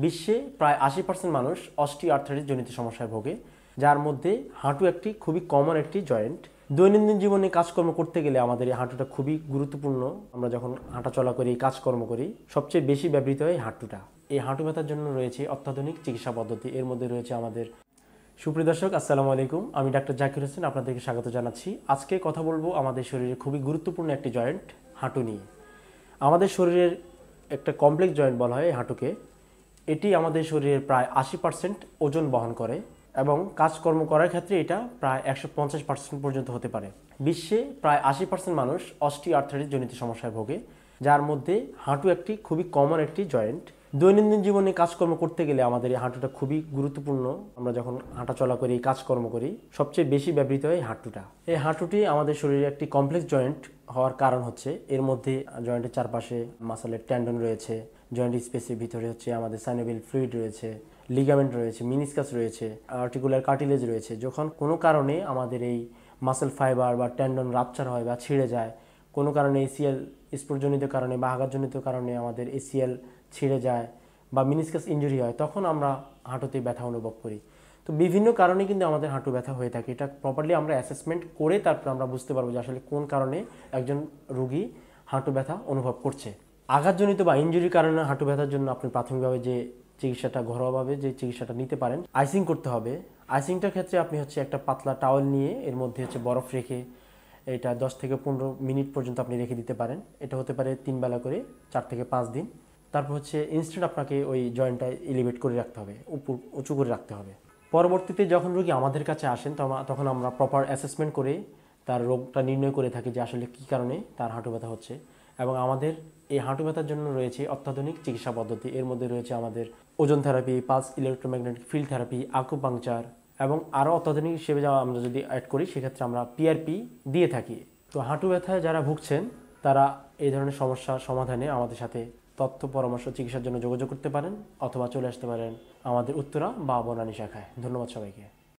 বিশ্বে প্রায় 80% মানুষ অস্টিওআর্থ্রাইটিস জনিত সমস্যায় ভোগে, যার মধ্যে হাঁটু একটি খুবই কমন একটি জয়েন্ট। দৈনন্দিন জীবনে কাজকর্ম করতে গেলে আমাদের এই হাঁটুটা খুবই গুরুত্বপূর্ণ। আমরা যখন হাঁটাচলা করি, কাজকর্ম করি, সবচেয়ে বেশি ব্যবহৃত হয় হাঁটুটা। এই হাঁটু ব্যথার জন্য রয়েছে অত্যাধুনিক চিকিৎসা পদ্ধতি। এর মধ্যে রয়েছে আমাদের সুপ্রিয় দর্শক, আসসালামু আলাইকুম। আমি ডাক্তার জাকির হোসেন, আপনাদেরকে স্বাগত জানাচ্ছি। আজকে কথা বলবো আমাদের শরীরে খুবই গুরুত্বপূর্ণ একটি জয়েন্ট, হাঁটু নিয়ে। আমাদের শরীরের একটা কমপ্লেক্স জয়েন্ট বলা হয় হাঁটুকে। এটি আমাদের শরীরের প্রায় 80% ওজন বহন করে এবং কাজকর্ম করার ক্ষেত্রে এটা প্রায় 150% পর্যন্ত হতে পারে। বিশ্বে প্রায় 80% মানুষ অস্টিওআর্থ্রাইটিস জনিত সমস্যায় ভোগে, যার মধ্যে হাঁটু একটি খুবই কমন একটি জয়েন্ট। দৈনন্দিন জীবনে কাজকর্ম করতে গেলে আমাদের এই হাঁটুটা খুবই গুরুত্বপূর্ণ। আমরা যখন হাঁটাচলা করি, কাজকর্ম করি, সবচেয়ে বেশি ব্যবহৃত হয় হাঁটুটা। এই হাঁটুটি আমাদের শরীরে একটি কমপ্লেক্স জয়েন্ট হওয়ার কারণ হচ্ছে এর মধ্যে জয়েন্টের চারপাশে মাসলের টেন্ডন রয়েছে, জয়েন্ট স্পেসের ভিতরে হচ্ছে আমাদের সাইনোভিয়াল ফ্লুইড রয়েছে, লিগামেন্ট রয়েছে, মিনিসকাস রয়েছে, আর্টিকুলার কার্টিলেজ রয়েছে। যখন কোনো কারণে আমাদের এই মাসল ফাইবার বা টেন্ডন রাপচার হয় বা ছিঁড়ে যায়, কোনো কারণে এসিএল স্পোর্টজনিত কারণে বা আঘাতজনিত কারণে আমাদের এসিএল ছিঁড়ে যায় বা মিনিসকাস ইনজুরি হয়, তখন আমরা হাঁটুতে ব্যথা অনুভব করি। তো বিভিন্ন কারণে কিন্তু আমাদের হাঁটু ব্যথা হয়ে থাকে। এটা প্রপারলি আমরা অ্যাসেসমেন্ট করে তারপর আমরা বুঝতে পারবো যে আসলে কোন কারণে একজন রোগী হাঁটু ব্যথা অনুভব করছে। আঘাতজনিত বা ইনজুরির কারণে হাঁটু ব্যথার জন্য আপনি প্রাথমিকভাবে যে চিকিৎসাটা, ঘরোয়াভাবে যে চিকিৎসাটা নিতে পারেন, আইসিং করতে হবে। আইসিংটার ক্ষেত্রে আপনি হচ্ছে একটা পাতলা টাওয়েল নিয়ে এর মধ্যে হচ্ছে বরফ রেখে এটা 10 থেকে 15 মিনিট পর্যন্ত আপনি রেখে দিতে পারেন। এটা হতে পারে 3 বেলা করে 4 থেকে 5 দিন। তারপর হচ্ছে ইনস্ট্যান্ট আপনাকে ওই জয়েন্টটা এলিভেট করে রাখতে হবে, উঁচু করে রাখতে হবে। পরবর্তীতে যখন রোগী আমাদের কাছে আসেন তখন আমরা প্রপার অ্যাসেসমেন্ট করে তার রোগটা নির্ণয় করে থাকি যে আসলে কী কারণে তার হাঁটু ব্যথা হচ্ছে। এবং আমাদের এই হাঁটু ব্যথার জন্য রয়েছে অত্যাধুনিক চিকিৎসা পদ্ধতি। এর মধ্যে রয়েছে আমাদের ওজন therapy, pulse electromagnetic field therapy, acupuncture এবং আরও অত্যাধুনিক হিসেবে যা আমরা যদি অ্যাড করি সেক্ষেত্রে আমরা পিআরপি দিয়ে থাকি। তো হাঁটু ব্যথায় যারা ভুগছেন তারা এই ধরনের সমস্যার সমাধানে আমাদের সাথে তথ্য, পরামর্শ, চিকিৎসার জন্য যোগাযোগ করতে পারেন অথবা চলে আসতে পারেন আমাদের উত্তরা বা বনানী শাখায়। ধন্যবাদ সবাইকে।